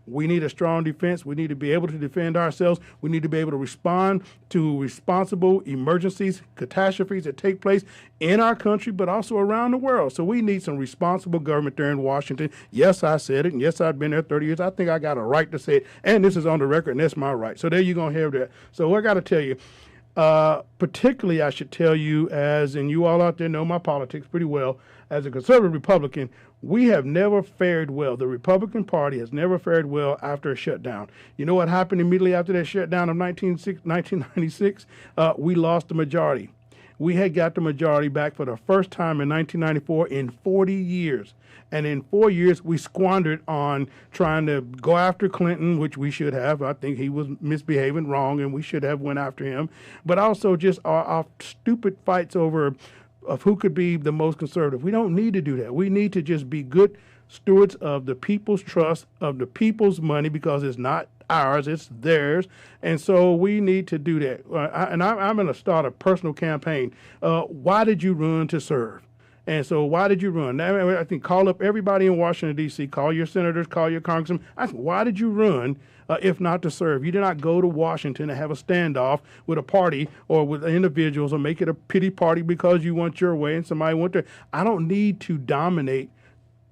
We need a strong defense. We need to be able to defend ourselves. We need to be able to respond to responsible emergencies, catastrophes that take place in our country, but also around the world. So we need some responsible government there in Washington. Yes, I said it, and yes, I've been there 30 years. I think I got a right to say it, and this is on the record, and that's my right. So there you're going to have that. So I got to tell you, particularly I should tell you, and you all out there know my politics pretty well, as a conservative Republican, we have never fared well. The Republican Party has never fared well after a shutdown. You know what happened immediately after that shutdown of 1996? We lost the majority. We had got the majority back for the first time in 1994 in 40 years. And in 4 years, we squandered on trying to go after Clinton, which we should have. I think he was misbehaving wrong, and we should have went after him. But also just our stupid fights of who could be the most conservative. We don't need to do that. We need to just be good stewards of the people's trust, of the people's money, because it's not ours, it's theirs. And so we need to do that. I'm going to start a personal campaign. Why did you run to serve? And so why did you run? I think call up everybody in Washington, D.C., call your senators, call your congressmen. I said, why did you run if not to serve? You did not go to Washington to have a standoff with a party or with individuals or make it a pity party because you want your way and somebody went there. I don't need to dominate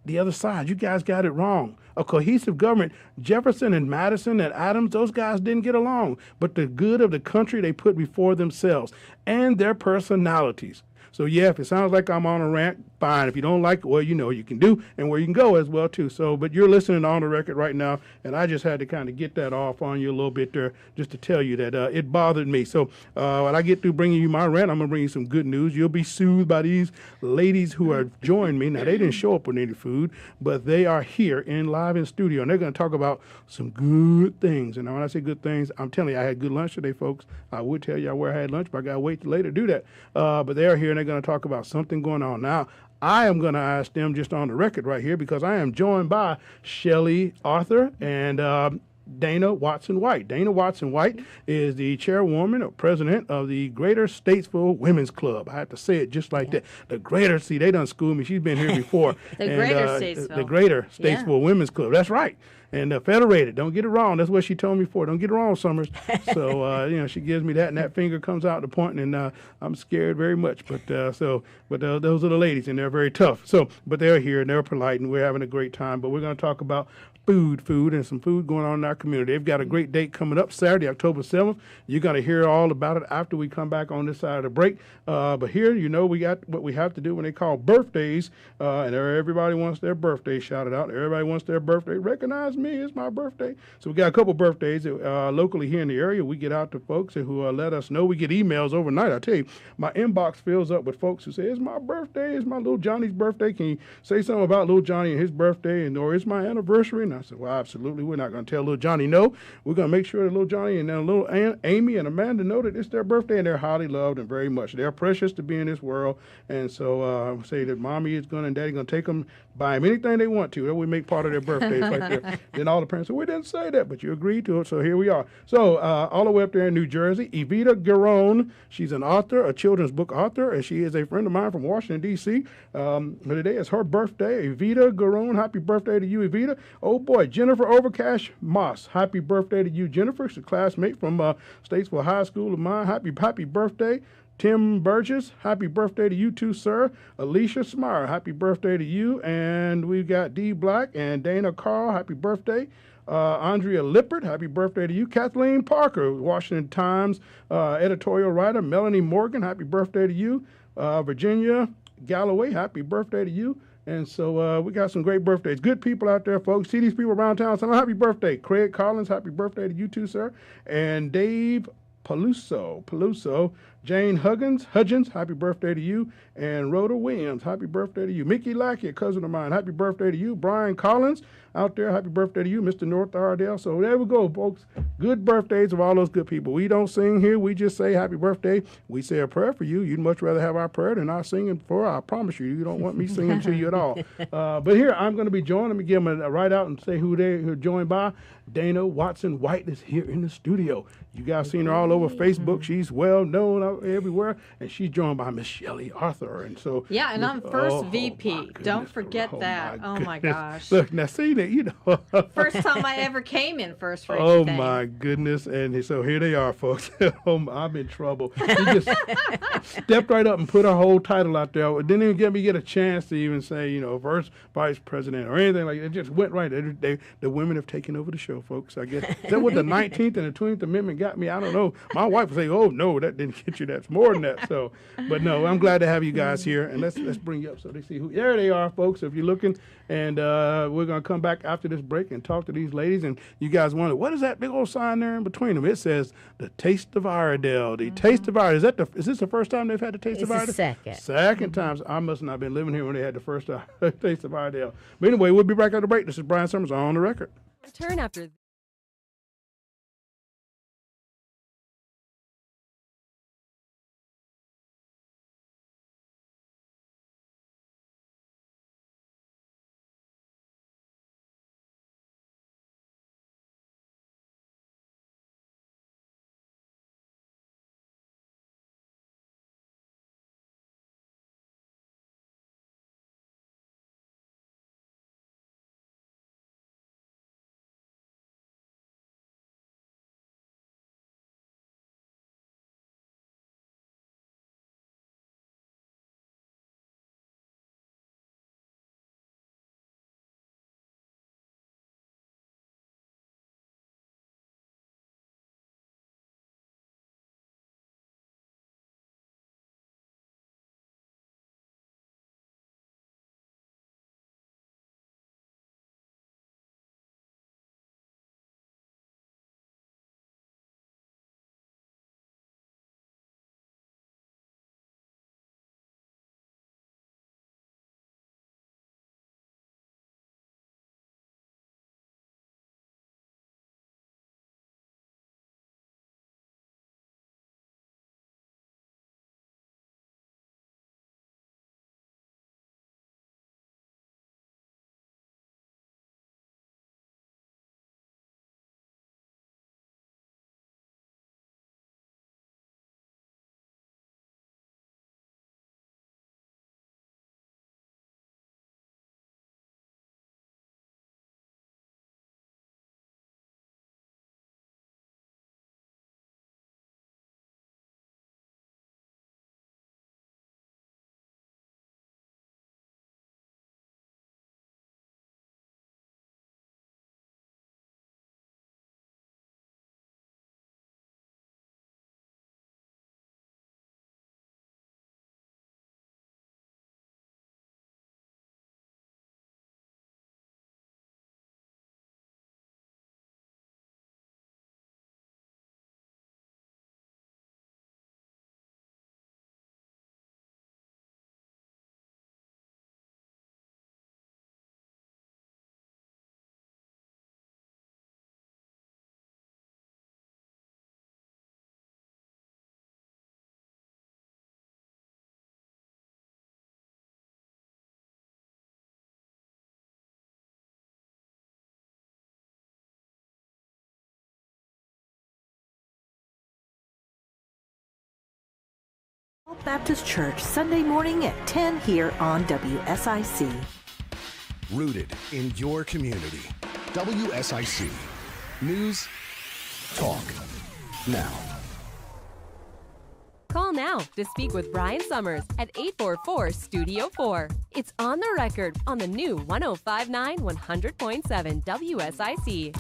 the other side. You guys got it wrong. A cohesive government, Jefferson and Madison and Adams, those guys didn't get along. But the good of the country they put before themselves and their personalities. So, yeah, if it sounds like I'm on a rant, fine. If you don't like it, well, you know what you can do and where you can go as well, too. So, but you're listening on the record right now, and I just had to kind of get that off on you a little bit there just to tell you that it bothered me. So when I get through bringing you my rant, I'm going to bring you some good news. You'll be soothed by these ladies who have joined me. Now, they didn't show up with any food, but they are here live in studio, and they're going to talk about some good things. And when I say good things, I'm telling you, I had good lunch today, folks. I would tell you where I had lunch, but I got to wait till later to do that. But they're here, and they're going to talk about something going on. Now, I am going to ask them just on the record right here because I am joined by Shelley Arthur and Dana Watson-White. Dana Watson-White is the chairwoman or president of the Greater Statesville Women's Club. I have to say it just like that. The Greater, see, they done schooled me. She's been here before. The Greater Statesville Women's Club. That's right. And Federated, don't get it wrong. That's what she told me before. Don't get it wrong, Summers. So, she gives me that, and that finger comes out the point, and I'm scared very much. But those are the ladies, and they're very tough. So, but they're here, and they're polite, and we're having a great time. But we're going to talk about food, and some food going on in our community. They've got a great date coming up Saturday, October 7th. You're going to hear all about it after we come back on this side of the break. But here, we got what we have to do when they call birthdays, and everybody wants their birthday shouted out. Everybody wants their birthday. Recognize me, it's my birthday. So we got a couple birthdays locally here in the area. We get out to folks who let us know. We get emails overnight. I tell you, my inbox fills up with folks who say, it's my birthday, it's my little Johnny's birthday. Can you say something about little Johnny and his birthday, or it's my anniversary? And I said, well, absolutely. We're not going to tell little Johnny no. We're going to make sure that little Johnny and little Amy and Amanda know that it's their birthday, and they're highly loved and very much. They're precious to be in this world. And so say that mommy is going and daddy going to take them, buy them anything they want to. That we make part of their birthdays right there. Then all the parents say, we didn't say that, but you agreed to it, so here we are. So all the way up there in New Jersey, Evita Garone, she's an author, a children's book author, and she is a friend of mine from Washington, D.C. Today is her birthday. Evita Garone, happy birthday to you, Evita. Oh, boy, Jennifer Overcash Moss, happy birthday to you, Jennifer. She's a classmate from Statesville High School of mine. Happy birthday. Tim Burgess, happy birthday to you too, sir. Alicia Smyer, happy birthday to you. And we've got Dee Black and Dana Carl, happy birthday. Andrea Lippert, happy birthday to you. Kathleen Parker, Washington Times editorial writer. Melanie Morgan, happy birthday to you. Virginia Galloway, happy birthday to you. And so we got some great birthdays. Good people out there, folks. See these people around town. So happy birthday. Craig Collins, happy birthday to you too, sir. And Dave Peluso, Jane Hudgens, happy birthday to you. And Rhoda Williams, happy birthday to you. Mickey Lackey, a cousin of mine, happy birthday to you. Brian Collins, out there, happy birthday to you. Mr. North Ardell. So there we go, folks. Good birthdays of all those good people. We don't sing here. We just say happy birthday. We say a prayer for you. You'd much rather have our prayer than our singing for. I promise you. You don't want me singing to you at all. But here, I'm going to be joined. Let me give them a write out and say who they're joined by. Dana Watson-White is here in the studio. You guys seen her all over Facebook. She's well known everywhere, and she's joined by Miss Shelley Arthur, and so yeah, and I'm first VP. Don't forget that. Oh my gosh! Look, now see that, you know. First time I ever came in first for Oh anything. my goodness! And so here they are, folks. I'm in trouble. She just stepped right up and put her whole title out there. Didn't even get a chance to even say, you know, first vice president or anything like that. It just went right. The women have taken over the show, folks. I guess is that what the 19th and the 20th Amendment got me? I don't know. My wife would say, "Oh no, that didn't get you. That's more than that." So, but no, I'm glad to have you guys here, and let's bring you up so they see who. There they are, folks. If you're looking, and we're gonna come back after this break and talk to these ladies. And you guys wonder, what is that big old sign there in between them? It says the Taste of Iredell. The Taste of Iredell. Is this the first time they've had the Taste of Iredell? It's the second. Second time. I must not have been living here when they had the first Taste of Iredell. But anyway, we'll be back after the break. This is Brian Summers on the record. Return after. Baptist Church, Sunday morning at 10 here on WSIC. Rooted in your community. WSIC. News, talk, now. Call now to speak with Brian Summers at 844-STUDIO-4. It's on the record on the new 105.9 100.7 WSIC.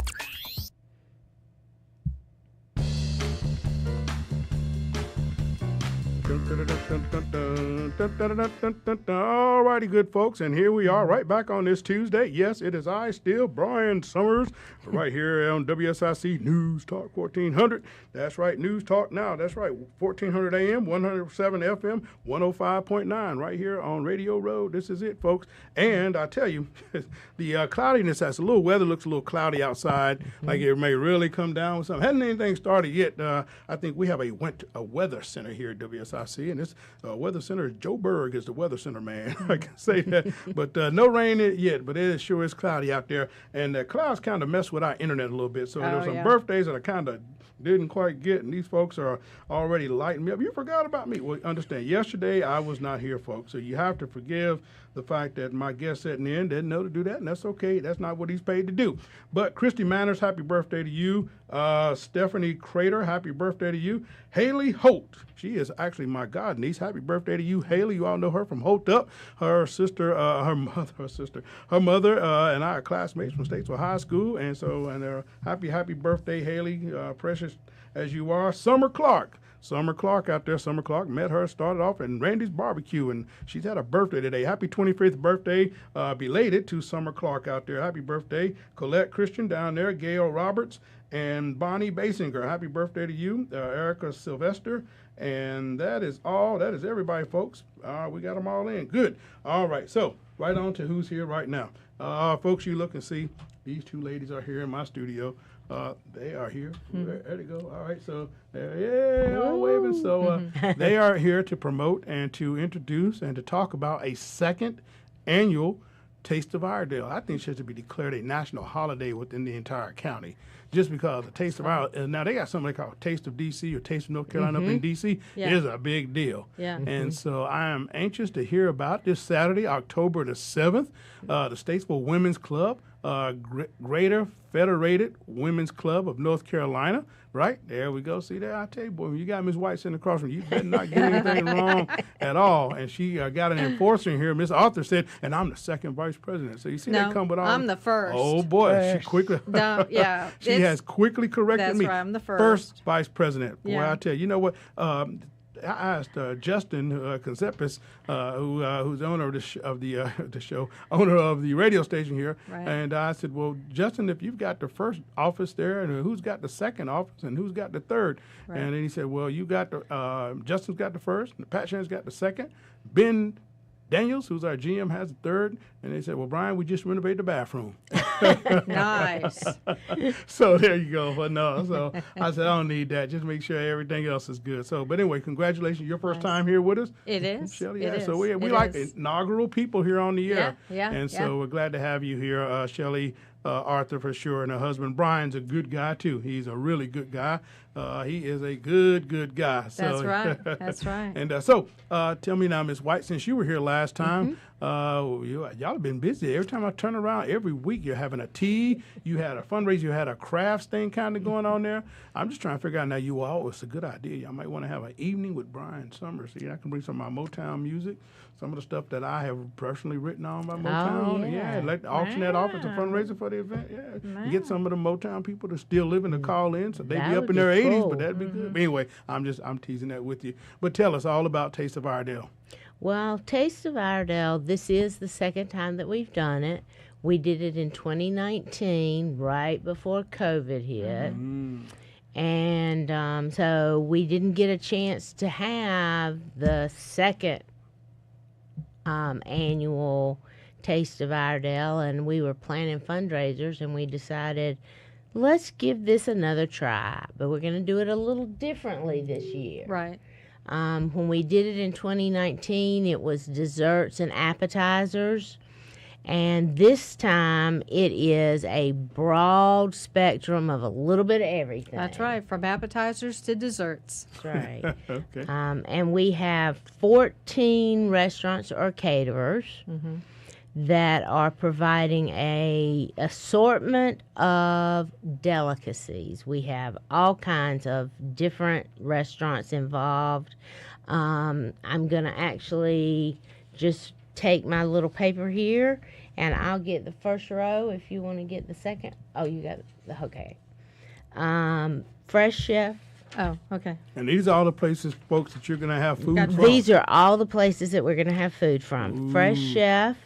All righty, good folks, and here we are right back on this Tuesday. Yes, it is I still, Brian Summers, right here on WSIC News Talk 1400. That's right, News Talk Now. That's right, 1400 AM, 107 FM, 105.9 right here on Radio Road. This is it, folks. And I tell you, the cloudiness, that's a little weather looks a little cloudy outside, like it may really come down with something. Hasn't anything started yet. I think we have a weather center here at WSIC, and this weather center is Joe Berg is the weather center man. I can say that. But no rain yet, but it sure is cloudy out there. And the clouds kind of mess with our internet a little bit. So there's some birthdays that are kind of didn't quite get, and these folks are already lighting me up. You forgot about me. Well, understand, yesterday I was not here, folks, so you have to forgive the fact that my guest sitting in didn't know to do that, and that's okay. That's not what he's paid to do. But Christy Manners, happy birthday to you. Stephanie Crater, happy birthday to you. Haley Holt, she is actually my godniece. Happy birthday to you, Haley. You all know her from Holt Up. Her sister, her mother, and I are classmates from Statesville High School, and happy birthday, Haley, precious as you are. Summer Clark out there. Summer Clark, met her, started off in Randy's Barbecue, and she's had a birthday today. Happy 25th birthday, belated to Summer Clark out there. Happy birthday, Colette Christian down there, Gail Roberts, and Bonnie Basinger. Happy birthday to you, Erica Sylvester. And that is all. That is everybody, folks. We got them all in. Good. All right. So right on to who's here right now. Folks, you look and see these two ladies are here in my studio. They are here. There they go. All right. So, all waving. So they are here to promote and to introduce and to talk about a second annual Taste of Iredell. I think it should be declared a national holiday within the entire county. Just because the Taste of Iredell, now they got something they call Taste of D.C. or Taste of North Carolina up in D.C. Yeah. Is a big deal. Yeah. And so I am anxious to hear about this Saturday, October the 7th, the Statesville Women's Club, Greater Federated Women's Club of North Carolina. Right? There we go. See there? I tell you, boy, when you got Miss White sitting across from you, you better not get anything wrong at all. And she got an enforcer in here. Miss Arthur said, and I'm the second vice president. So you see that come with all. I'm the first. Oh, boy. She quickly. No, yeah. She has quickly corrected me. That's right. I'm the first. First vice president. Boy, Yeah. I tell you, you know what? I asked Justin Concepis, who's the owner of the show, owner of the radio station here, Right. and I said, "Well, Justin, if you've got the first office there, and who's got the second office, and who's got the third?" Right. And then he said, "Well, you got the Justin's got the first, and Pat Shannon's got the second, Ben Daniels, who's our GM, has the third." And they said, "Well, Brian, we just renovated the bathroom." Nice. So there you go. But no, so I said, I don't need that. Just make sure everything else is good. So, but anyway, congratulations. Your first time here with us. It is. Shelley, It yeah. is. So we It like is. inaugural people here on the air. Yeah, And yeah. so we're glad to have you here, Shelley. Arthur for sure, and her husband Brian's a good guy too. He's a really good guy. He is a good guy. So, That's right. That's right. And so, tell me now, Miss White, since you were here last time, y'all have been busy. Every time I turn around, every week you're having a tea, you had a fundraiser, you had a crafts thing kind of going on there. I'm just trying to figure out now. You all, it's a good idea. Y'all might want to have an evening with Brian Summers. See, I can bring some of my Motown music, some of the stuff that I have personally written on by Motown. yeah. Let auction that off as a fundraiser for the event. Yeah, get some of the Motown people to still living to call in, so they That be up would in be their 80s, cool. but that'd be good. But anyway, I'm teasing that with you. But tell us all about Taste of Iredell. Well, Taste of Iredell, this is the second time that we've done it. We did it in 2019, right before COVID hit. And so we didn't get a chance to have the second annual Taste of Iredell, and we were planning fundraisers, and we decided, let's give this another try, but we're going to do it a little differently this year. Right. When we did it in 2019, it was desserts and appetizers. And this time, it is a broad spectrum of a little bit of everything. That's right. From appetizers to desserts. That's right. Okay. And we have 14 restaurants or caterers that are providing a assortment of delicacies. We have all kinds of different restaurants involved. I'm going to actually just take my little paper here, and I'll get the first row if you want to get the second. Oh, you got the, okay. Fresh Chef. Oh, okay. And these are all the places, folks, that you're going to have food Got from. These are all the places that we're going to have food from. Fresh Chef,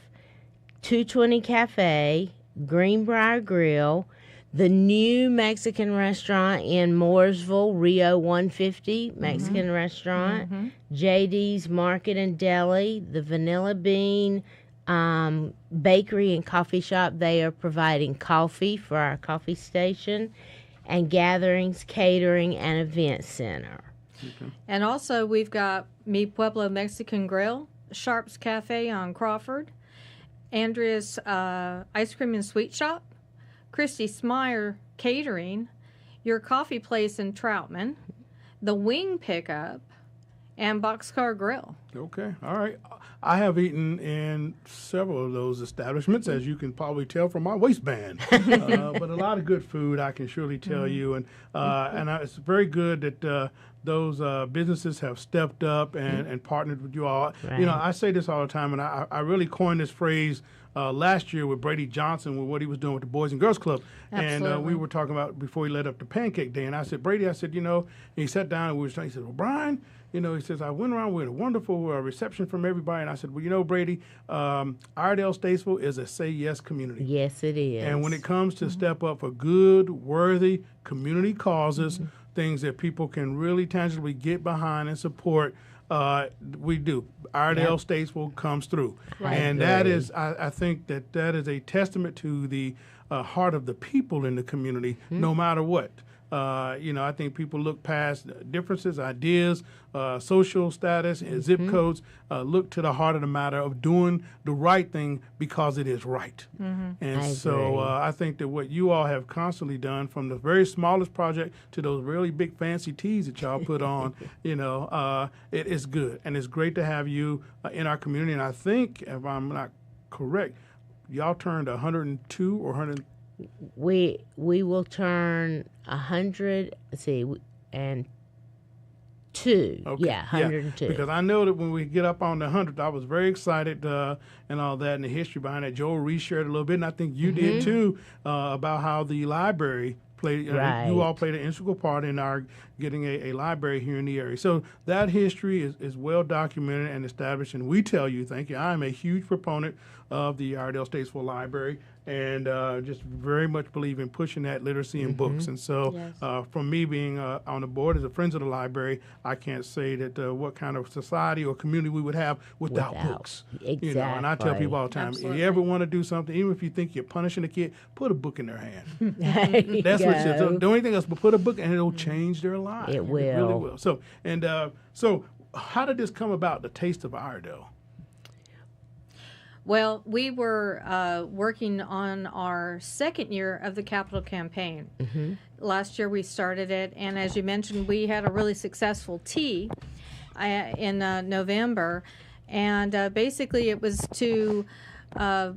220 Cafe, Greenbrier Grill, the new Mexican restaurant in Mooresville, Rio 150 Mexican restaurant, JD's Market and Deli, the Vanilla Bean Bakery and Coffee Shop. They are providing coffee for our coffee station, and Gatherings Catering and Event Center. And also, we've got Mi Pueblo Mexican Grill, Sharp's Cafe on Crawford, Andrea's Ice Cream and Sweet Shop, Christy Smyer Catering, your coffee place in Troutman, the wing pickup, and Boxcar Grill. Okay, all right. I have eaten in several of those establishments, as you can probably tell from my waistband. But a lot of good food, I can surely tell you, and it's very good that those businesses have stepped up and partnered with you all. Right. You know, I say this all the time, and I really coined this phrase last year with Brady Johnson with what he was doing with the Boys and Girls Club. Absolutely. And we were talking about before he led up to Pancake Day, and I said, Brady, I said, you know, and he sat down and we were talking, he said, well, Brian, you know, he says, I went around with a wonderful reception from everybody. And I said, well, you know, Brady, Iredell Statesville is a say yes community. Yes, it is. And when it comes to step up for good, worthy community causes, things that people can really tangibly get behind and support, we do. Iredell Statesville comes through. Right. And that is, I think that is a testament to the heart of the people in the community, no matter what. You know, I think people look past differences, ideas, social status, and zip codes, look to the heart of the matter of doing the right thing because it is right. And so I think that what you all have constantly done, from the very smallest project to those really big fancy teas that y'all put on, you know, it is good. And it's great to have you in our community. And I think, if I'm not correct, y'all turned 102 or 100. We will turn 100. And 2. Okay. Yeah, 102. Because I know that when we get up on the 100th, I was very excited and all that, and the history behind it. Joel reshared a little bit, and I think you did too, about how the library played. Right. You all played an integral part in our getting a library here in the area. So that history is well documented and established, and we tell you, thank you. I am a huge proponent of the Iredell Statesville Library, and just very much believe in pushing that literacy in books. And so from me being on the board as a Friends of the Library, I can't say that what kind of society or community we would have without books. Exactly. You know, and I tell people all the time, if you ever want to do something, even if you think you're punishing a kid, put a book in their hand. That's what it is. Don't do anything else but put a book, and it'll change their lives. It will. It really will. So, so how did this come about, the Taste of Iredell? Well, we were working on our second year of the capital campaign. Last year we started it, and as you mentioned, we had a really successful tea in November, and basically it was to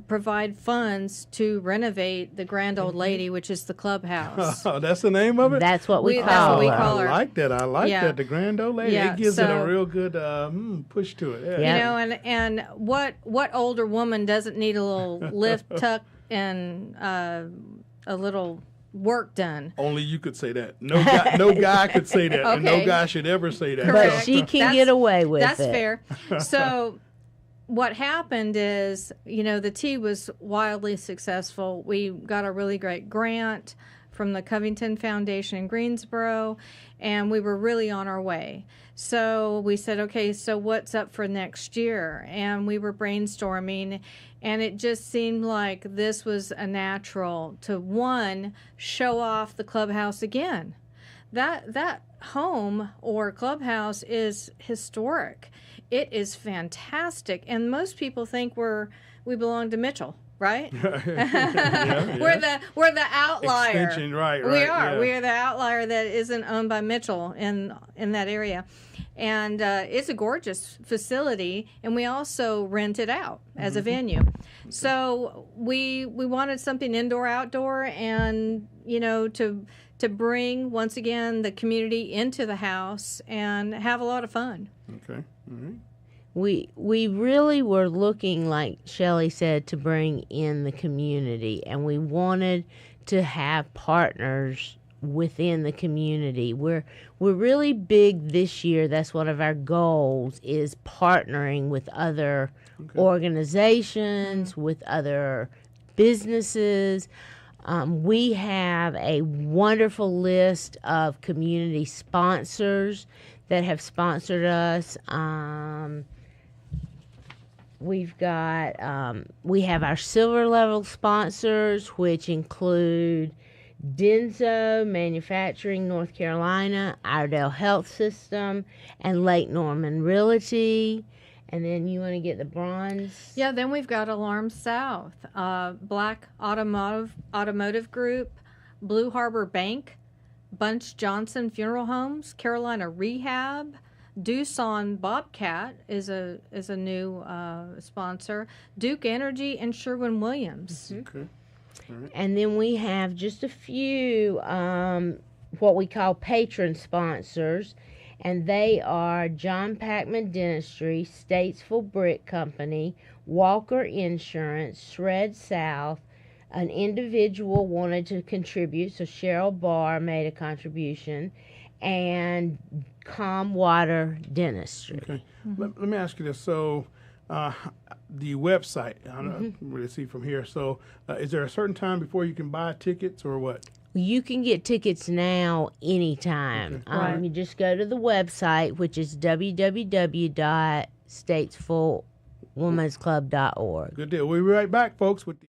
provide funds to renovate the Grand Old Lady, which is the clubhouse. Oh, that's the name of it? That's what we That's call what we her. call her. I like that. I like Yeah. that. The Grand Old Lady. Yeah, It gives it a so- real good push to it. Yeah. Yeah. You know, and what older woman doesn't need a little lift, tuck, and a little work done? Only you could say that. No guy could say that, and no Okay. guy should ever say that. Correct. But she can That's- get away with That's it. fair. So what happened is, you know, the tea was wildly successful. We got a really great grant from the Covington Foundation in Greensboro, and we were really on our way. So we said, okay, so what's up for next year? And we were brainstorming, and it just seemed like this was a natural to, one, show off the clubhouse again. That home or clubhouse is historic. It is fantastic, and most people think we belong to Mitchell, right? We're the outlier. Extension, right, We right, are. yeah. We are the outlier that isn't owned by Mitchell in that area, and it's a gorgeous facility. And we also rent it out as a venue. So we wanted something indoor, outdoor, and you know to bring once again the community into the house and have a lot of fun. Okay. All right. We really were looking, like Shelley said, to bring in the community, and we wanted to have partners within the community. We're really big this year. That's one of our goals, is partnering with other organizations, with other businesses. We have a wonderful list of community sponsors that have sponsored us. We've got, we have our silver level sponsors, which include Denso Manufacturing, North Carolina, Iredell Health System, and Lake Norman Realty. And then you want to get the bronze? Yeah, then we've got Alarm South, Black Automotive Group, Blue Harbor Bank, Bunch Johnson Funeral Homes, Carolina Rehab, Doosan Bobcat is a new sponsor, Duke Energy, and Sherwin-Williams. Okay. And then we have just a few what we call patron sponsors, and they are John Packman Dentistry, Statesville Brick Company, Walker Insurance, Shred South. An individual wanted to contribute, so Cheryl Barr made a contribution, and Calm Water Dentistry. Okay. Let me ask you this. So, the website, I don't really see from here. So, is there a certain time before you can buy tickets or what? You can get tickets now anytime. Okay. You just go to the website, which is www.statesvillewomansclub.org. Good deal. We'll be right back, folks, with the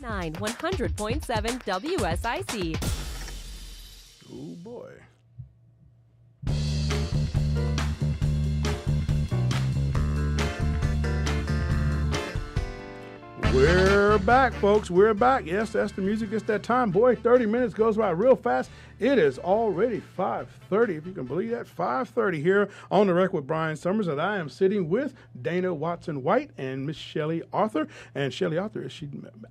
100.7 WSIC. Oh, boy. We're back, folks. We're back. Yes, that's the music. It's that time. Boy, 30 minutes goes by real fast. It is already 5:30, if you can believe that. 5:30 here on the record with Brian Summers, and I am sitting with Dana Watson-White and Miss Shelley Arthur. And Shelley Arthur,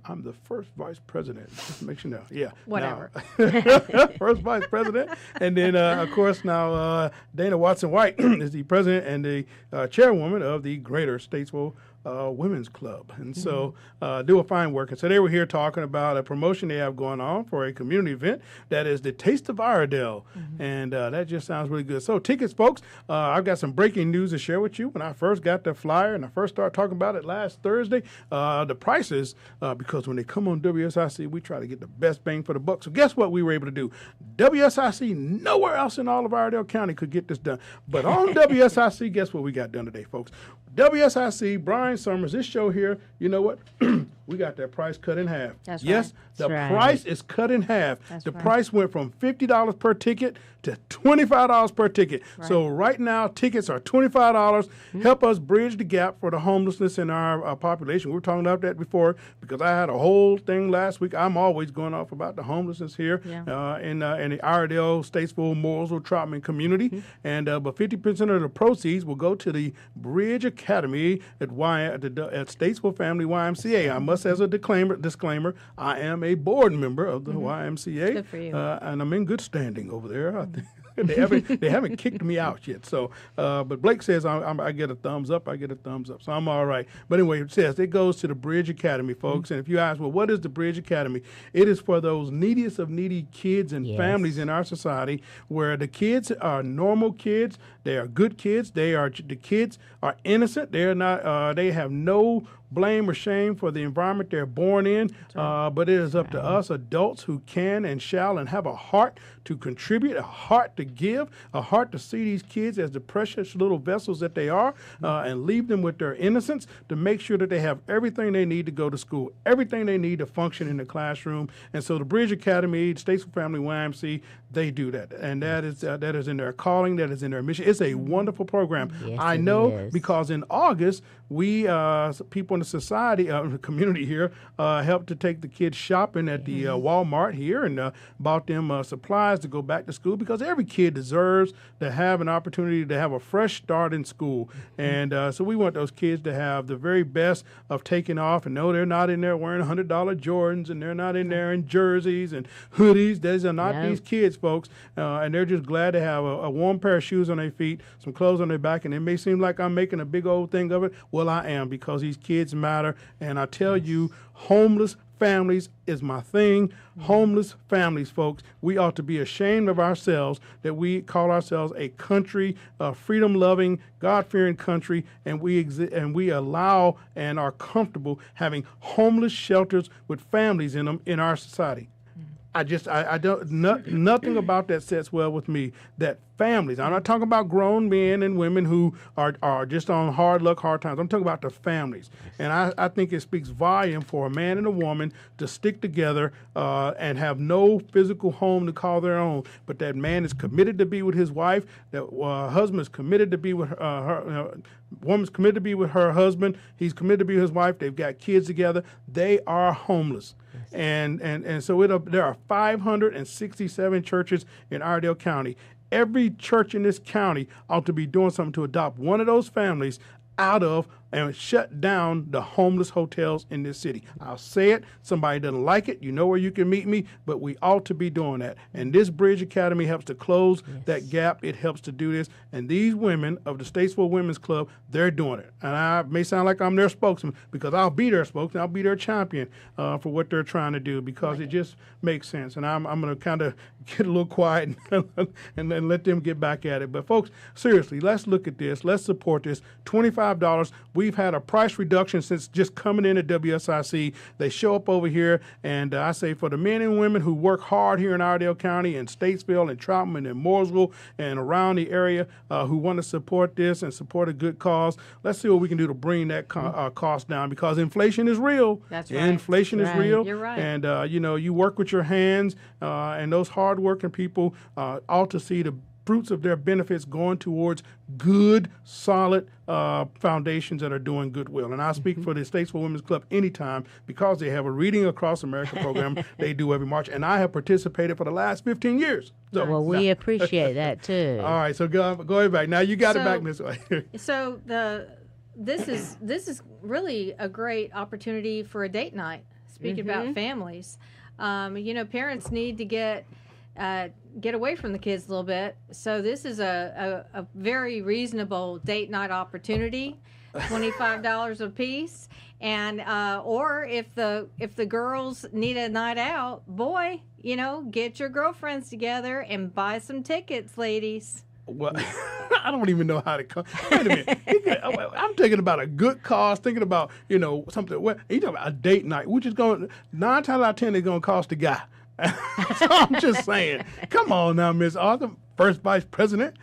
I'm the first vice president. Just to make sure now. Yeah. Whatever. Now, first vice president. And then, of course, now Dana Watson-White is the president and the chairwoman of the Greater Statesville Women's Club. And so do a fine work. And so they were here talking about a promotion they have going on for a community event that is the Taste of Iredell. And that just sounds really good. So tickets, folks, I've got some breaking news to share with you. When I first got the flyer and I first started talking about it last Thursday, the prices, because when they come on WSIC, we try to get the best bang for the buck. So guess what we were able to do? WSIC, nowhere else in all of Iredell County could get this done. But on WSIC, guess what we got done today, folks? WSIC, Brian Summers, this show here, you know what? We got that price cut in half. That's yes, right. the That's price right. is cut in half. That's the right. price went from $50 per ticket to $25 per ticket. So right now, tickets are $25. Help us bridge the gap for the homelessness in our population. We were talking about that before because I had a whole thing last week. I'm always going off about the homelessness here in the Iredell, Statesville, Mooresville, Troutman community. And but 50% of the proceeds will go to the Bridge Academy at Statesville Family YMCA. I must, as a disclaimer, I am a board member of the YMCA. Good for you. And I'm in good standing over there. I think they haven't kicked me out yet. So, but Blake says I get a thumbs up. I get a thumbs up. So I'm all right. But anyway, it says it goes to the Bridge Academy, folks. And if you ask, well, what is the Bridge Academy? It is for those neediest of needy kids and families in our society, where the kids are normal kids. They are good kids. The kids are innocent. They are not. They have no blame or shame for the environment they're born in, but it is up to us adults who can and shall and have a heart to contribute, a heart to give, a heart to see these kids as the precious little vessels that they are, and leave them with their innocence, to make sure that they have everything they need to go to school, everything they need to function in the classroom. And so the Bridge Academy, Statesville Family YMC, they do that, and that is in their calling, that is in their mission. It's a wonderful program. Yes, I it know is. because in August we people in the society, the community here, helped to take the kids shopping at the Walmart here, and bought them supplies to go back to school, because every kid deserves to have an opportunity to have a fresh start in school. And so we want those kids to have the very best of taking off. And no, they're not in there wearing $100 Jordans, and they're not in there in jerseys and hoodies. These are not these kids, folks. And they're just glad to have a warm pair of shoes on their feet, some clothes on their back. And it may seem like I'm making a big old thing of it. Well, I am, because these kids matter. And I tell you, homeless families is my thing. Homeless families, folks, we ought to be ashamed of ourselves that we call ourselves a country, a freedom-loving, God-fearing country, and we allow and are comfortable having homeless shelters with families in them in our society. I don't, nothing about that sits well with me. That families, I'm not talking about grown men and women who are just on hard luck, hard times. I'm talking about the families. And I think it speaks volume for a man and a woman to stick together and have no physical home to call their own. But that man is committed to be with his wife, that husband is committed to be with her, woman's committed to be with her husband, he's committed to be with his wife, they've got kids together, they are homeless. And so there are 567 churches in Iredell County. Every church in this county ought to be doing something to adopt one of those families out of and shut down the homeless hotels in this city. I'll say it. Somebody doesn't like it. You know where you can meet me, but we ought to be doing that. And this Bridge Academy helps to close that gap. It helps to do this. And these women of the Statesville Women's Club, they're doing it. And I may sound like I'm their spokesman, because I'll be their spokesman. I'll be their champion for what they're trying to do, because it just makes sense. And I'm going to kind of get a little quiet and then let them get back at it. But folks, seriously, let's look at this. Let's support this. $25 we've had a price reduction since just coming in at WSIC. They show up over here, and I say for the men and women who work hard here in Iredell County and Statesville and Troutman and Mooresville and around the area who want to support this and support a good cause, let's see what we can do to bring that cost down, because inflation is real. That's right. Inflation is real. You're right. And, you work with your hands, and those hardworking people ought to see the fruits of their benefits going towards good, solid foundations that are doing goodwill. And I speak for the Statesville Women's Club anytime, because they have a Reading Across America program they do every March, and I have participated for the last 15 years. So, Well, we appreciate that too. all right, so go back. Now you got it back this way. So this is really a great opportunity for a date night. Speaking about families, parents need to get away from the kids a little bit. So this is a very reasonable date night opportunity, $25 a piece. And or if the girls need a night out, boy, get your girlfriends together and buy some tickets, ladies. Well, I don't even know how to come. Wait a minute. I'm thinking about a good cause, thinking about, something. Well, you talking about a date night, which is going, 9 times out of 10, it's going to cost a guy. So I'm just saying, come on now, Miss Arthur, first vice president.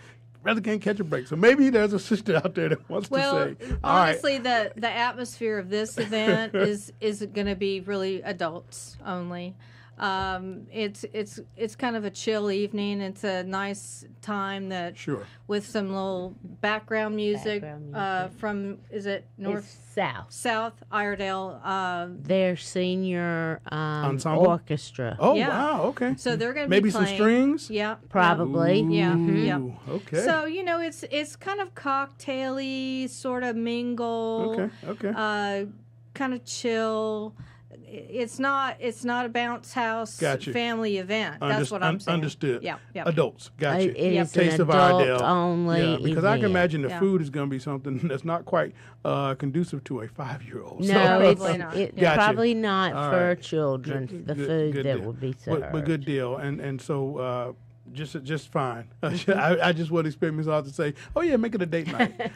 Brother can't catch a break. So maybe there's a sister out there that wants to say. Honestly, the atmosphere of this event is going to be really adults only. It's kind of a chill evening. It's a nice time that with some little background music, from, is it north? It's South Iredell. Their senior Ensemble? orchestra. Oh, wow, okay. So they're going to maybe be playing. some strings? Yeah. Probably. Yeah. Yeah. Okay. So, it's kind of cocktaily, sort of mingle. Okay. Kind of chill. It's not a bounce house family event. That's what I'm saying. Understood. Yeah. Adults. Gotcha. It is Taste an of Iredell. adult-only because I can event. imagine the food is going to be something that's not quite conducive to a 5-year-old. No, Gotcha. probably not All for right. children, the food that deal. will be served. But good deal. And so just fine. I just wouldn't expect Ms. Arthur to say, oh, yeah, make it a date night.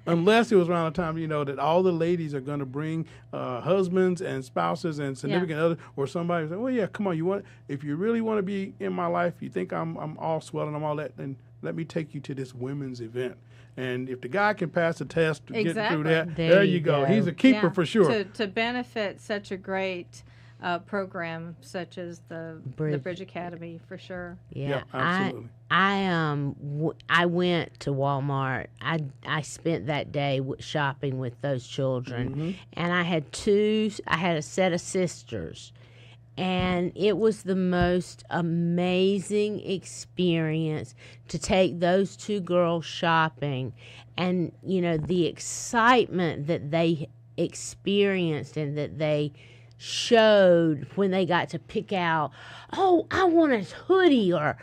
Unless it was around the time, that all the ladies are going to bring husbands and spouses and significant others, or somebody say, well, yeah, come on, if you really want to be in my life, you think I'm all swell and I'm all that, then let me take you to this women's event. And if the guy can pass the test to get through that, there you go. He's a keeper for sure. To benefit such a great program such as the Bridge Academy, for sure. Yeah, absolutely. I went to Walmart. I spent that day shopping with those children, and I had a set of sisters, and it was the most amazing experience to take those two girls shopping, and the excitement that they experienced and that they showed when they got to pick out, oh, I want a hoodie, or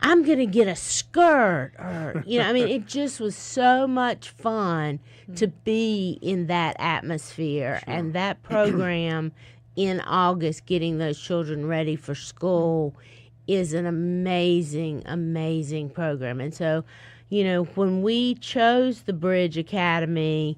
I'm going to get a skirt, or, it just was so much fun to be in that atmosphere. And that program in August, getting those children ready for school, is an amazing, amazing program. And so, when we chose the Bridge Academy,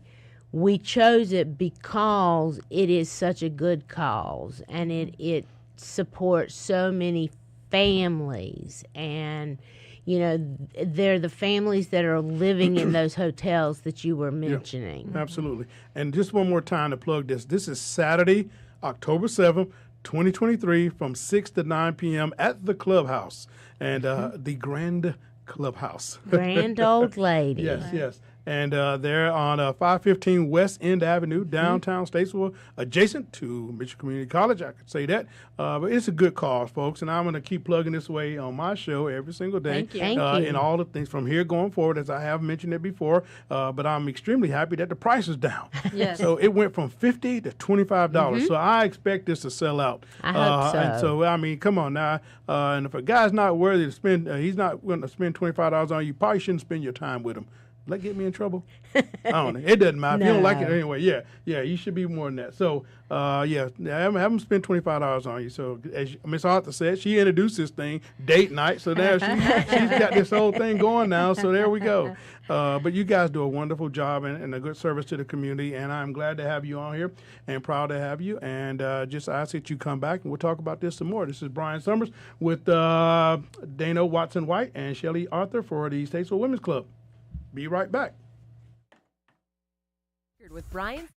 we chose it because it is such a good cause, and it supports so many families, and they're the families that are living in those hotels that you were mentioning. Yeah, absolutely. And just one more time to plug this. This is Saturday, October 7th, 2023, from 6 to 9 p.m. at the Clubhouse, and the Grand Clubhouse. Grand old lady. Yes. And they're on 515 West End Avenue, downtown Statesville, adjacent to Mitchell Community College. I could say that. But it's a good cause, folks. And I'm going to keep plugging this way on my show every single day. Thank you. Thank you. And all the things from here going forward, as I have mentioned it before. But I'm extremely happy that the price is down. Yes. So it went from $50 to $25. So I expect this to sell out. I hope so. And so, come on now. And if a guy's not worthy to spend, he's not going to spend $25 on you, probably shouldn't spend your time with him. Will that get me in trouble? I don't know. It doesn't matter. If you don't like it anyway, yeah, you should be more than that. So, have them spend $25 on you. So, as Miss Arthur said, she introduced this thing, date night. So now she's got this whole thing going now. So there we go. But you guys do a wonderful job and a good service to the community, and I'm glad to have you on here and proud to have you. And just ask that you come back and we'll talk about this some more. This is Brian Summers with Dana Watson-White and Shelley Arthur for the Statesville Women's Club. Be right back. With Brian.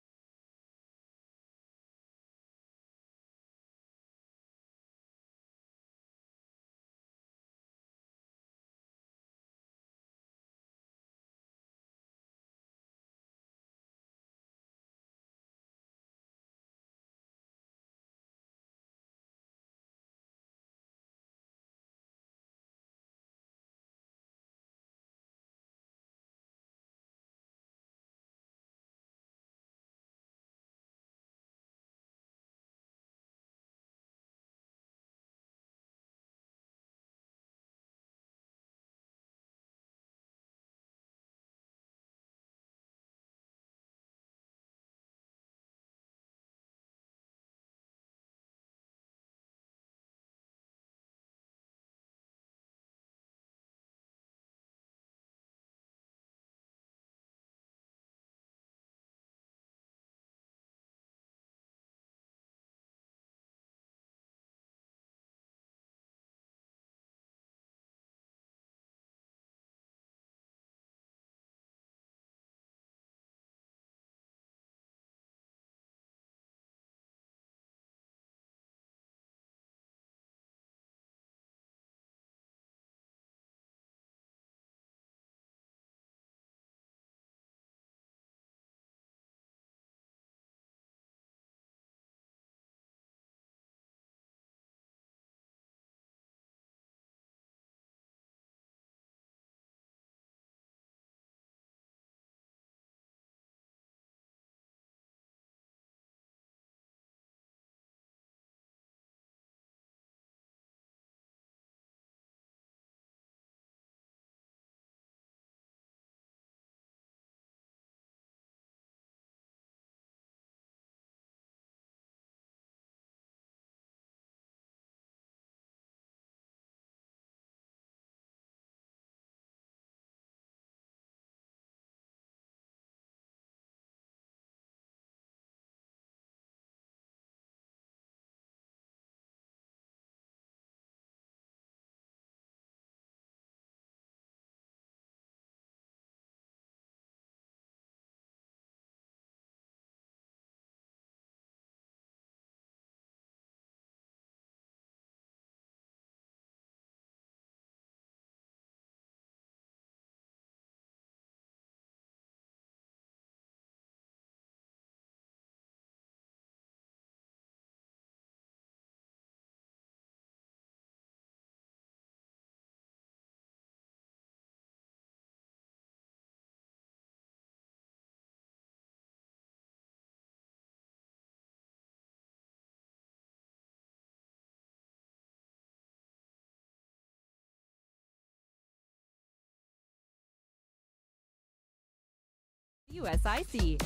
USIC.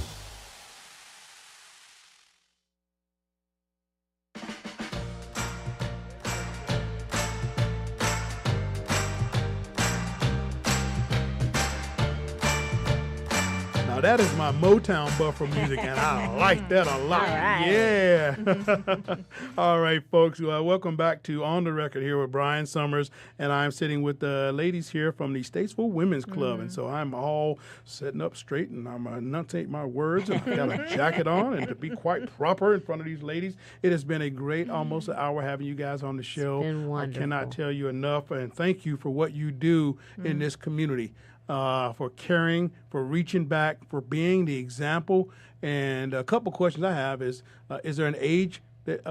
Now that is my Motown buffer music, and I like that a lot. All right. Yeah. All right, folks. Welcome back to On the Record here with Brian Summers, and I'm sitting with the ladies here from the Statesville Women's Club, and so I'm all sitting up straight, and I'm enunciating my words, and I've got a jacket on, and to be quite proper in front of these ladies. It has been a great almost an hour having you guys on the show. It's been wonderful. I cannot tell you enough, and thank you for what you do in this community. For caring, for reaching back, for being the example. And a couple questions I have is there an age that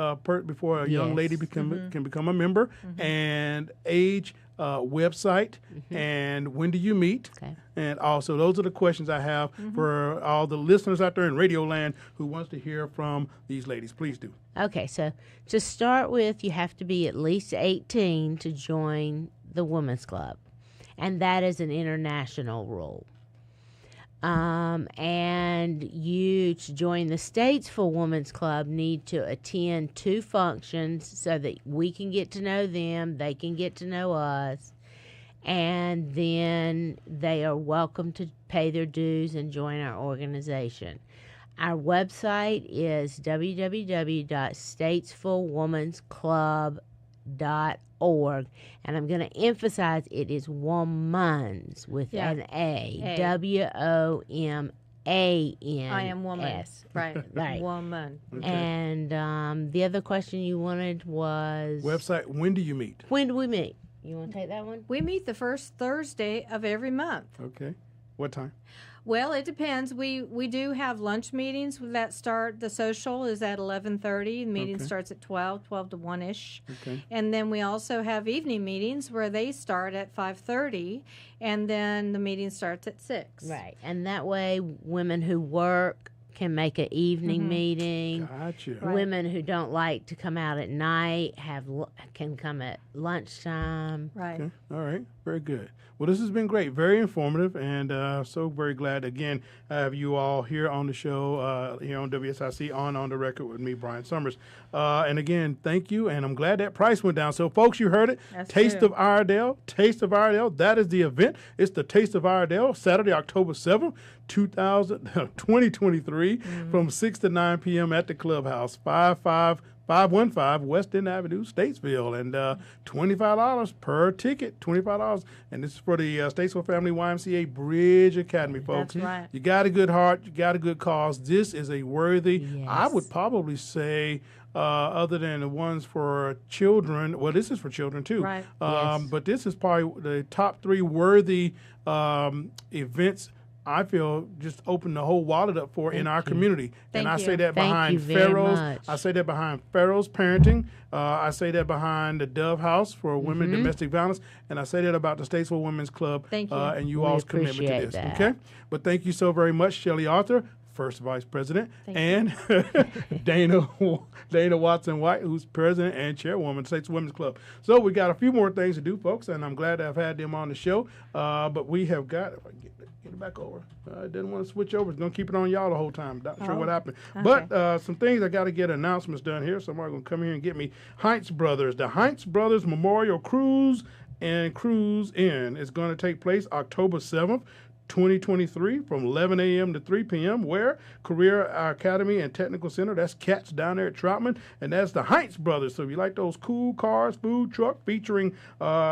before a young lady can become a member, and age, website, and when do you meet? Okay. And also, those are the questions I have for all the listeners out there in Radio Land who wants to hear from these ladies. Please do. Okay, so to start with, you have to be at least 18 to join the Women's Club. And that is an international rule. And you, to join the Statesville Women's Club, need to attend 2 functions so that we can get to know them, they can get to know us, and then they are welcome to pay their dues and join our organization. Our website is www.statesvillewomensclub.org, and I'm going to emphasize it is Womans with an A. WOMAN. I am woman. Right. Woman. Okay. And the other question you wanted was Website, when do you meet? when do we meet? You want to take that one? We meet the first Thursday of every month. Okay. What time? Well, it depends. We do have lunch meetings that start. The social is at 11:30. The meeting Okay. starts at 12 to 1-ish. Okay. And then we also have evening meetings where they start at 5:30, and then the meeting starts at 6. Right. And that way, women who work can make an evening meeting. Gotcha. Right. Women who don't like to come out at night can come at lunchtime. Right. Okay. All right. Very good. Well, this has been great. Very informative, and so very glad, again, I have you all here on the show, here on WSIC, on the record with me, Brian Summers. And again, thank you, and I'm glad that price went down. So, folks, you heard it. That's Taste true. of Iredell. Taste of Iredell. That is the event. It's the Taste of Iredell, Saturday, October 7th, 2023, from 6 to 9 p.m. at the Clubhouse, 515 West End Avenue, Statesville, and $25 per ticket, $25. And this is for the Statesville Family YMCA Bridge Academy, folks. That's right. You got a good heart, you got a good cause. This is a worthy, I Yes. would probably say, other than the ones for children, well, this is for children too. Right. Yes. But this is probably the top 3 worthy events I feel just open the whole wallet up for in our community. Thank and I you. say that Thank behind you very Pharaoh's. much. I say that behind Pharaoh's Parenting. I say that behind the Dove House for women domestic violence. And I say that about the Statesville Women's Club Thank you. and you We all's commitment to appreciate this. that. Okay? But thank you so very much, Shelley Arthur, First Vice President, and Dana Watson White, who's President and Chairwoman of the Statesville Women's Club. So we got a few more things to do, folks, and I'm glad I've had them on the show. But we have got, if I can get it back over. I didn't want to switch over. It's going to keep it on y'all the whole time. Not sure what happened. okay. But some things I got to get announcements done here. Somebody going to come here and get me. Heinz Brothers. The Heinz Brothers Memorial Cruise and Cruise In is going to take place October 7th. 2023 from 11 a.m. to 3 p.m. Where? Career Academy and Technical Center. That's Cats down there at Troutman. And that's the Heinz Brothers. So if you like those cool cars, food truck featuring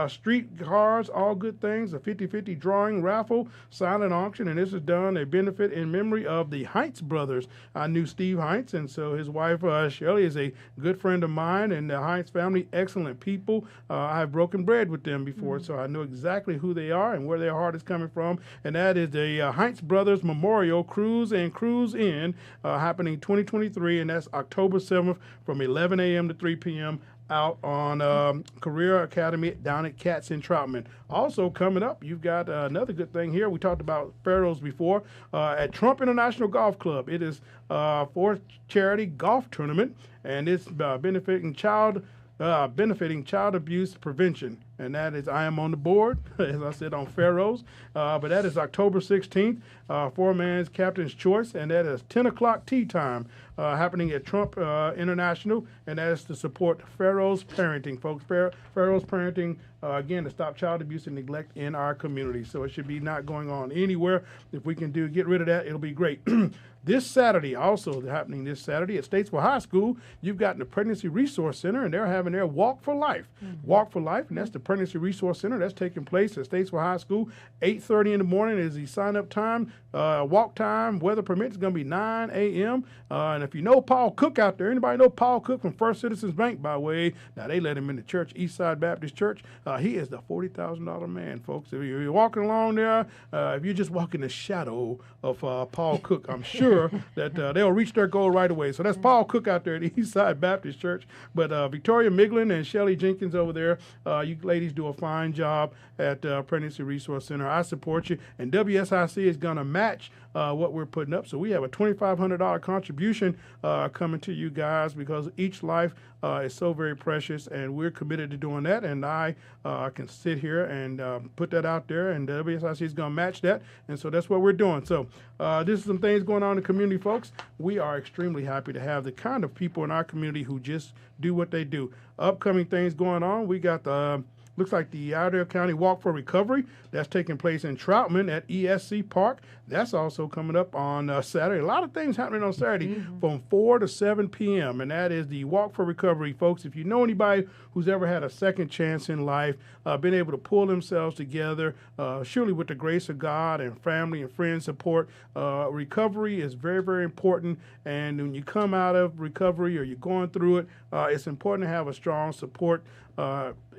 street cars, all good things, a 50-50 drawing raffle, silent auction. And this is done a benefit in memory of the Heinz Brothers. I knew Steve Heinz, and so his wife, Shelley, is a good friend of mine. And the Heinz family, excellent people. I've broken bread with them before, so I know exactly who they are and where their heart is coming from. And that is the Heinz Brothers Memorial Cruise and Cruise In happening 2023, and that's October 7th from 11 a.m. to 3 p.m. out on Career Academy down at Cats in Troutman. Also coming up, you've got another good thing here. We talked about Pharaoh's before. At Trump International Golf Club, it is for charity golf tournament, and it's benefiting child abuse prevention. And that is, I am on the board, as I said, on Pharaoh's. But that is October 16th, 4-man's captain's choice. And that is 10 o'clock tea time happening at Trump International. And that is to support Pharaoh's Parenting, folks. Pharaoh's Parenting, again, to stop child abuse and neglect in our community. So it should be not going on anywhere. If we can get rid of that, it'll be great. This Saturday, also happening this Saturday at Statesville High School, you've got the Pregnancy Resource Center, and they're having their Walk for Life. Walk for Life, and that's the Pregnancy Resource Center. That's taking place at Statesville High School. 8:30 in the morning is the sign-up time. Walk time, weather permits, is going to be 9 a.m. And if you know Paul Cook out there, anybody know Paul Cook from First Citizens Bank, by the way, now they let him in the church, Eastside Baptist Church. He is the $40,000 man, folks. If you're walking along there, if you just walk in the shadow of Paul Cook, I'm sure sure that they'll reach their goal right away. So that's Paul Cook out there at the Eastside Baptist Church. But Victoria Miglin and Shelly Jenkins over there, you ladies do a fine job at Pregnancy Resource Center. I support you. And WSIC is going to match what we're putting up. So we have a $2,500 contribution coming to you guys because each life is so very precious, and we're committed to doing that. And I can sit here and put that out there, and WSIC is going to match that. And so that's what we're doing. So this is some things going on in the community, folks. We are extremely happy to have the kind of people in our community who just do what they do. Upcoming things going on. We got the looks like the Iredell County Walk for Recovery. That's taking place in Troutman at ESC Park. That's also coming up on Saturday. A lot of things happening on Saturday from 4 to 7 p.m. And that is the Walk for Recovery, folks. If you know anybody who's ever had a second chance in life, been able to pull themselves together, surely with the grace of God and family and friend support, recovery is very, very important. And when you come out of recovery or you're going through it, it's important to have a strong support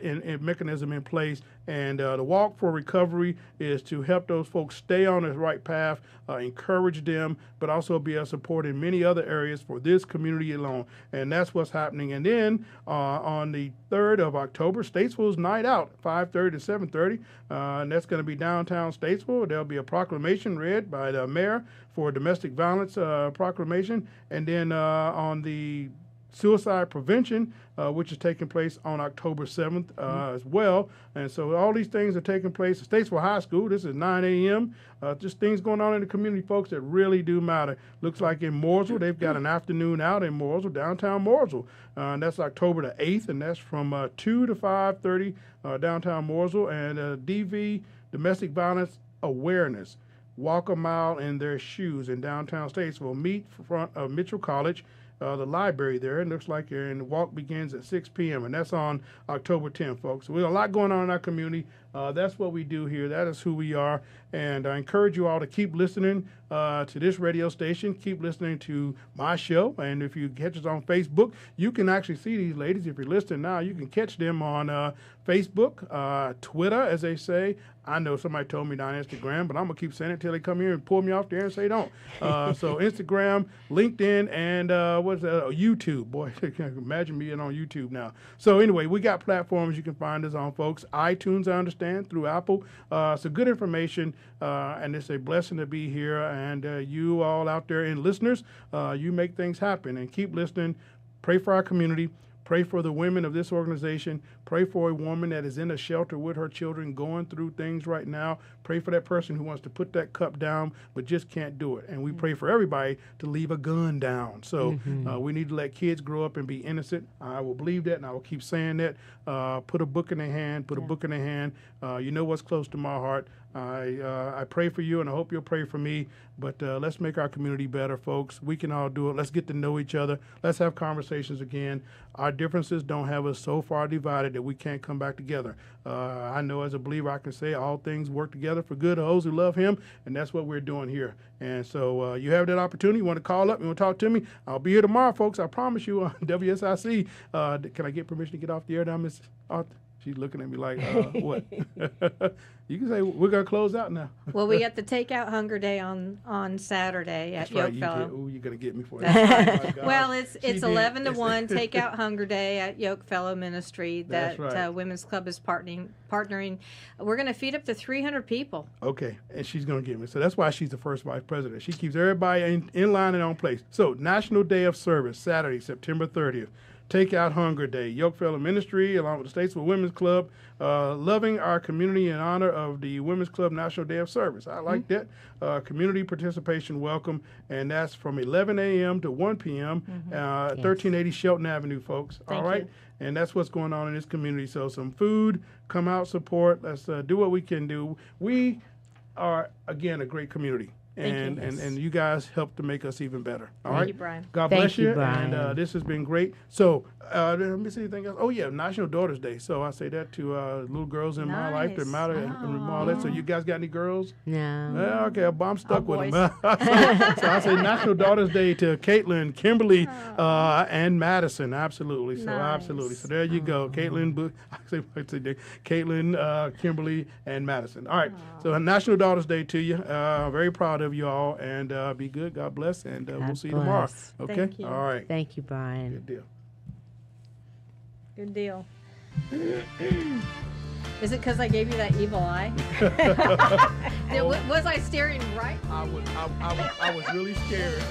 in mechanism in place. And the Walk for Recovery is to help those folks stay on the right path, encourage them, but also be a support in many other areas for this community alone. And that's what's happening. And then on the 3rd of October, Statesville's Night Out, 5:30 to 7:30, and that's going to be downtown Statesville. There'll be a proclamation read by the mayor for domestic violence proclamation. And then on the suicide prevention, which is taking place on October 7th as well. And so all these things are taking place at Statesville High School. This is 9 a.m. Just things going on in the community, folks, that really do matter. Looks like in Mooresville, they've got an afternoon out in Mooresville, downtown Mooresville. And that's October the 8th, and that's from 2 to 5:30 downtown Mooresville. And DV, Domestic Violence Awareness, walk a mile in their shoes in downtown Statesville. Meet in front of Mitchell College, the library there. It looks like and the walk begins at 6 p.m. and that's on October 10th, folks. So we have a lot going on in our community. That's what we do here. That is who we are. And I encourage you all to keep listening to this radio station. Keep listening to my show. And if you catch us on Facebook, you can actually see these ladies. If you're listening now, you can catch them on Facebook, Twitter, as they say. I know somebody told me on Instagram, but I'm going to keep saying it until they come here and pull me off there and say don't. So Instagram, LinkedIn, and YouTube. Boy, I can imagine me on YouTube now. So anyway, we got platforms you can find us on, folks. iTunes, I understand, through Apple. So good information, and it's a blessing to be here. And you all out there and listeners, you make things happen. And keep listening. Pray for our community. Pray for the women of this organization. Pray for a woman that is in a shelter with her children going through things right now. Pray for that person who wants to put that cup down but just can't do it. And we pray for everybody to leave a gun down. So we need to let kids grow up and be innocent. I will believe that, and I will keep saying that. Put a book in their hand. Put a book in their hand. You know what's close to my heart. I pray for you, and I hope you'll pray for me. But let's make our community better, folks. We can all do it. Let's get to know each other. Let's have conversations again. Our differences don't have us so far divided that we can't come back together. I know as a believer I can say all things work together for good of those who love him, and that's what we're doing here. And so you have that opportunity. You want to call up, you want to talk to me, I'll be here tomorrow, folks. I promise you on WSIC. Can I get permission to get off the air now, Miss Arthur? She's looking at me like, what? You can say we're going to close out now. Well, we got the Takeout Hunger Day on Saturday at That's right. Yokefellow. You're going to get me for that. Oh, well, it's 11 to 1 Takeout Hunger Day at Yokefellow Ministry that right. Women's Club is partnering. We're going to feed up to 300 people. Okay, and she's going to get me. So that's why she's the first vice president. She keeps everybody in line and on place. So National Day of Service, Saturday, September 30th. Takeout Hunger Day, Yokefellow Ministry, along with the Statesville Women's Club, loving our community in honor of the Women's Club National Day of Service. I like that. Community participation welcome, and that's from 11 a.m. to 1 p.m., 1380 Shelton Avenue, folks. Thank All right? you. And that's what's going on in this community. So some food, come out, support. Let's do what we can do. We are, again, a great community. And you guys help to make us even better. All right. Thank you, Brian. God Thank bless you, you. Brian. And this has been great. So, did I miss anything else? Oh, yeah, National Daughters Day. So I say that to little girls in my life that matter and all that. So you guys got any girls? No. Okay, well, I'm stuck with them. So I say National Daughters Day to Caitlin, Kimberly, and Madison. Absolutely. So absolutely. So there you go. Caitlin, Caitlin, Kimberly, and Madison. All right. So National Daughters Day to you. Very proud of proud of you all, and be good. God bless, and we'll see you bless. tomorrow. Okay? Thank you. All right. Thank you, Brian. Good deal. Good deal. Is it because I gave you that evil eye? Was I staring right? I was really scared.